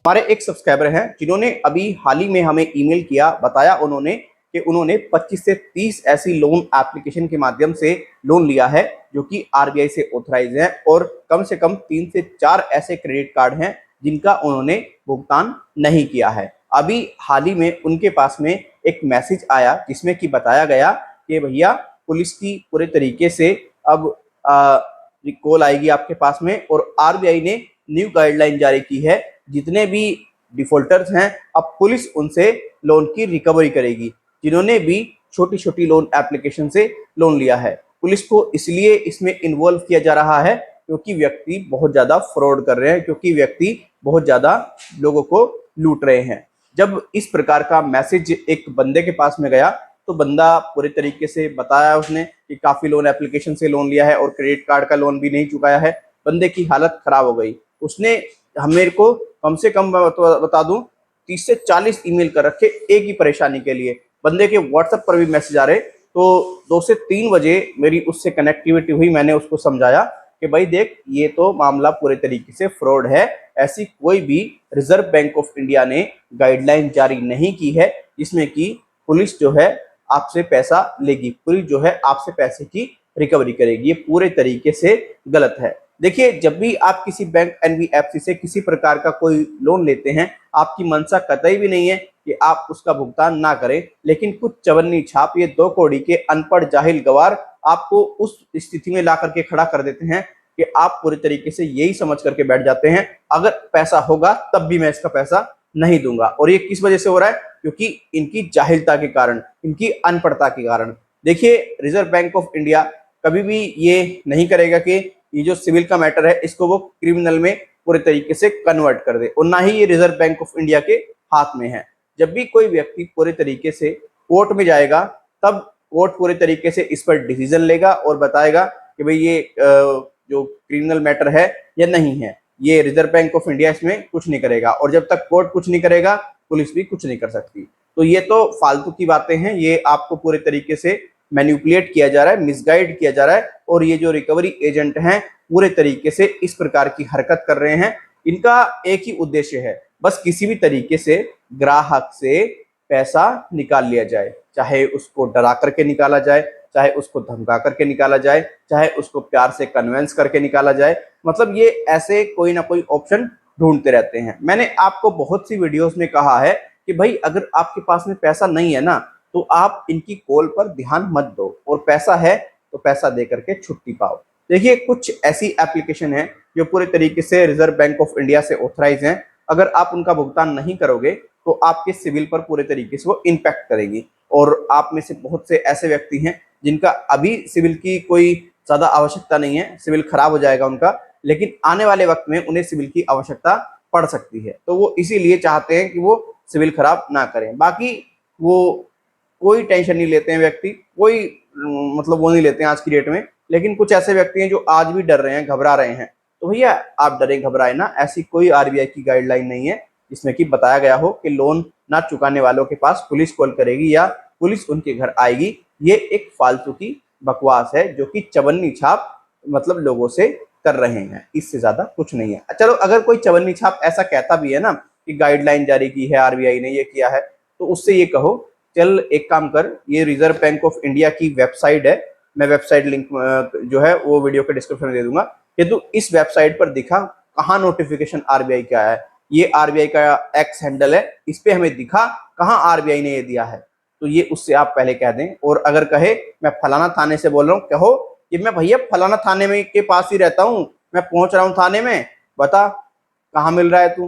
हमारे एक सब्सक्राइबर हैं जिन्होंने अभी हाल ही में हमें ईमेल किया, बताया उन्होंने कि उन्होंने 25 से 30 ऐसी लोन एप्लीकेशन के माध्यम से लोन लिया है जो कि आरबीआई से ऑथराइज है, और कम से कम 3 से 4 ऐसे क्रेडिट कार्ड हैं जिनका उन्होंने भुगतान नहीं किया है। अभी हाल ही में उनके पास में एक मैसेज आया जिसमें कि बताया गया कि भैया पुलिस की पूरे तरीके से अब कॉल आएगी आपके पास में, और आरबीआई ने न्यू गाइडलाइन जारी की है। जितने भी डिफॉल्टर्स हैं अब पुलिस उनसे लोन की रिकवरी करेगी, जिन्होंने भी छोटी छोटी लोन एप्लीकेशन से लोन लिया है। पुलिस को इसलिए इसमें इन्वॉल्व किया जा रहा है क्योंकि व्यक्ति बहुत ज्यादा फ्रॉड कर रहे हैं, क्योंकि व्यक्ति बहुत ज्यादा लोगों को लूट रहे हैं। जब इस प्रकार का मैसेज एक बंदे के पास में गया तो बंदा पूरे तरीके से बताया उसने कि काफी लोन एप्लीकेशन से लोन लिया है और क्रेडिट कार्ड का लोन भी नहीं चुकाया है। बंदे की हालत खराब हो गई। उसने मेरे को कम से कम बता दूं 30 से 40 ईमेल कर रखे एक ही परेशानी के लिए। बंदे के व्हाट्सएप पर भी मैसेज आ रहे। तो 2 से 3 बजे मेरी उससे कनेक्टिविटी हुई। मैंने उसको समझाया कि भाई देख, ये तो मामला पूरे तरीके से फ्रॉड है। ऐसी कोई भी रिजर्व बैंक ऑफ इंडिया ने गाइडलाइन जारी नहीं की है जिसमें कि पुलिस जो है आपसे पैसा लेगी, पुलिस जो है आपसे पैसे की रिकवरी करेगी। ये पूरे तरीके से गलत है। देखिए, जब भी आप किसी बैंक एनबीएफसी से किसी प्रकार का कोई लोन लेते हैं, आपकी मंशा कतई भी नहीं है कि आप उसका भुगतान ना करें, लेकिन कुछ चवन्नी छाप, ये 2 कौड़ी के अनपढ़ जाहिल गवार आपको उस स्थिति में ला करके खड़ा कर देते हैं कि आप पूरी तरीके से यही समझ करके बैठ जाते हैं अगर पैसा होगा तब भी मैं इसका पैसा नहीं दूंगा। और ये किस वजह से हो रहा है? क्योंकि इनकी जाहिलता के कारण, इनकी अनपढ़ता के कारण। देखिए, रिजर्व बैंक ऑफ इंडिया कभी भी ये नहीं करेगा कि ये जो सिविल का मैटर है इसको वो क्रिमिनल में पूरे तरीके से कन्वर्ट कर दे, और ना ही ये रिजर्व बैंक ऑफ इंडिया के हाथ में है। जब भी कोई व्यक्ति पूरे तरीके से कोर्ट में जाएगा तब कोर्ट पूरे तरीके से इस पर डिसीजन लेगा और बताएगा कि भाई ये जो क्रिमिनल मैटर है या नहीं है। ये रिजर्व बैंक ऑफ इंडिया इसमें कुछ नहीं करेगा, और जब तक कोर्ट कुछ नहीं करेगा पुलिस भी कुछ नहीं कर सकती। तो ये तो फालतू की बातें हैं। ये आपको पूरे तरीके से मैनिपुलेट किया जा रहा है, मिसगाइड किया जा रहा है, और ये जो रिकवरी एजेंट हैं पूरे तरीके से इस प्रकार की हरकत कर रहे हैं। इनका एक ही उद्देश्य है, बस किसी भी तरीके से ग्राहक से पैसा निकाल लिया जाए, चाहे उसको डरा करके निकाला जाए, चाहे उसको धमका करके निकाला जाए, चाहे उसको प्यार से कन्वेंस करके निकाला जाए। मतलब ये ऐसे कोई ना कोई ऑप्शन ढूंढते रहते हैं। मैंने आपको बहुत सी वीडियोस में कहा है कि भाई अगर आपके पास में पैसा नहीं है ना तो आप इनकी कॉल पर ध्यान मत दो, और पैसा है तो पैसा दे करके छुट्टी पाओ। देखिए, कुछ ऐसी एप्लीकेशन है जो पूरे तरीके से रिजर्व बैंक ऑफ इंडिया से ऑथराइज हैं। अगर आप उनका भुगतान नहीं करोगे तो आपके सिविल पर पूरे तरीके से वो इम्पैक्ट करेगी, और आप में से बहुत से ऐसे व्यक्ति हैं जिनका अभी सिविल की कोई ज्यादा आवश्यकता नहीं है, सिविल खराब हो जाएगा उनका, लेकिन आने वाले वक्त में उन्हें सिविल की आवश्यकता पड़ सकती है। तो वो इसीलिए चाहते हैं कि वो सिविल खराब ना करें। बाकी वो कोई टेंशन नहीं लेते हैं व्यक्ति, कोई मतलब वो नहीं लेते हैं आज की डेट में। लेकिन कुछ ऐसे व्यक्ति हैं जो आज भी डर रहे हैं, घबरा रहे हैं। तो भैया आप डरे घबराए ना। ऐसी कोई आरबीआई की गाइडलाइन नहीं है जिसमें कि बताया गया हो कि लोन ना चुकाने वालों के पास पुलिस कॉल करेगी या पुलिस उनके घर आएगी। ये एक फालतू की बकवास है जो कि चवन्नी छाप मतलब लोगों से कर रहे हैं, इससे ज्यादा कुछ नहीं है। चलो, अगर कोई चवन्नी छाप ऐसा कहता भी है ना कि गाइडलाइन जारी की है आरबीआई ने, ये किया है, तो उससे ये कहो चल एक काम कर, ये रिजर्व बैंक ऑफ इंडिया की वेबसाइट है, मैं वेबसाइट लिंक जो है वो वीडियो के डिस्क्रिप्शन में दे दूंगा, कि तू इस वेबसाइट पर दिखा कहाँ नोटिफिकेशन आरबीआई का है। ये आरबीआई का एक्स हैंडल है, इस पे हमें दिखा कहाँ आरबीआई ने ये दिया है। तो ये उससे आप पहले कह दें। और अगर कहे मैं फलाना थाने से बोल रहा हूँ, कहो कि मैं भैया फलाना थाने में के पास ही रहता हूँ, मैं पहुंच रहा हूँ थाने में, बता कहाँ मिल रहा है तू।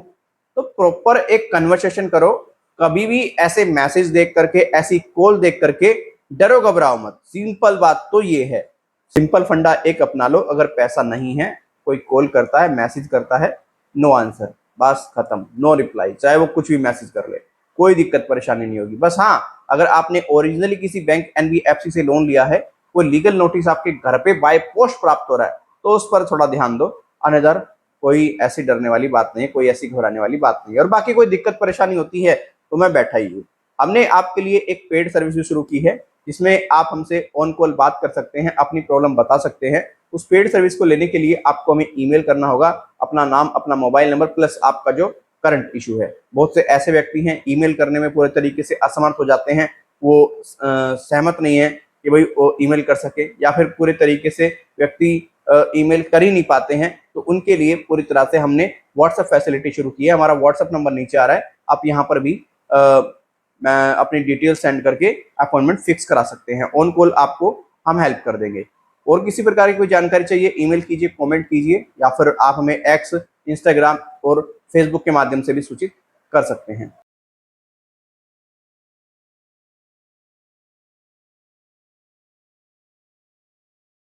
तो प्रॉपर एक कन्वर्सेशन करो। कभी भी ऐसे मैसेज देख करके, ऐसी कॉल देख करके डरो घबराओ मत। सिंपल बात तो ये है, सिंपल फंडा एक अपना लो। अगर पैसा नहीं है, कोई कॉल करता है, मैसेज करता है, नो आंसर, बस खत्म, नो रिप्लाई, चाहे वो कुछ भी मैसेज कर ले, कोई दिक्कत परेशानी नहीं होगी। बस हाँ, अगर आपने ओरिजिनली किसी बैंक एनबीएफसी से लोन लिया है, कोई लीगल नोटिस आपके घर पे बाय पोस्ट प्राप्त हो रहा है, तो उस पर थोड़ा ध्यान दो। अनदर कोई ऐसी डरने वाली बात नहीं है, कोई ऐसी घबराने वाली बात नहीं है। और बाकी कोई दिक्कत परेशानी होती है तो मैं बैठा ही हूँ। हमने आपके लिए एक पेड सर्विस भी शुरू की है जिसमें आप हमसे ऑन कॉल बात कर सकते हैं, अपनी प्रॉब्लम बता सकते हैं। उस पेड सर्विस को लेने के लिए आपको हमें ईमेल करना होगा, अपना नाम, अपना मोबाइल नंबर प्लस आपका जो करंट इशू है। बहुत से ऐसे व्यक्ति हैं ईमेल करने में पूरे तरीके से असमर्थ हो जाते हैं, वो सहमत नहीं है कि भाई वो ईमेल कर सके, या फिर पूरे तरीके से व्यक्ति ईमेल कर ही नहीं पाते हैं, तो उनके लिए पूरी तरह से हमने व्हाट्सएप फैसिलिटी शुरू की है। हमारा व्हाट्सएप नंबर नीचे आ रहा है, आप यहाँ पर भी मैं अपनी डिटेल सेंड करके अपॉइंटमेंट फिक्स करा सकते हैं। ऑन कॉल आपको हम हेल्प कर देंगे। और किसी प्रकार की कोई जानकारी चाहिए, ईमेल कीजिए, कमेंट कीजिए, या फिर आप हमें एक्स, इंस्टाग्राम और फेसबुक के माध्यम से भी सूचित कर सकते हैं।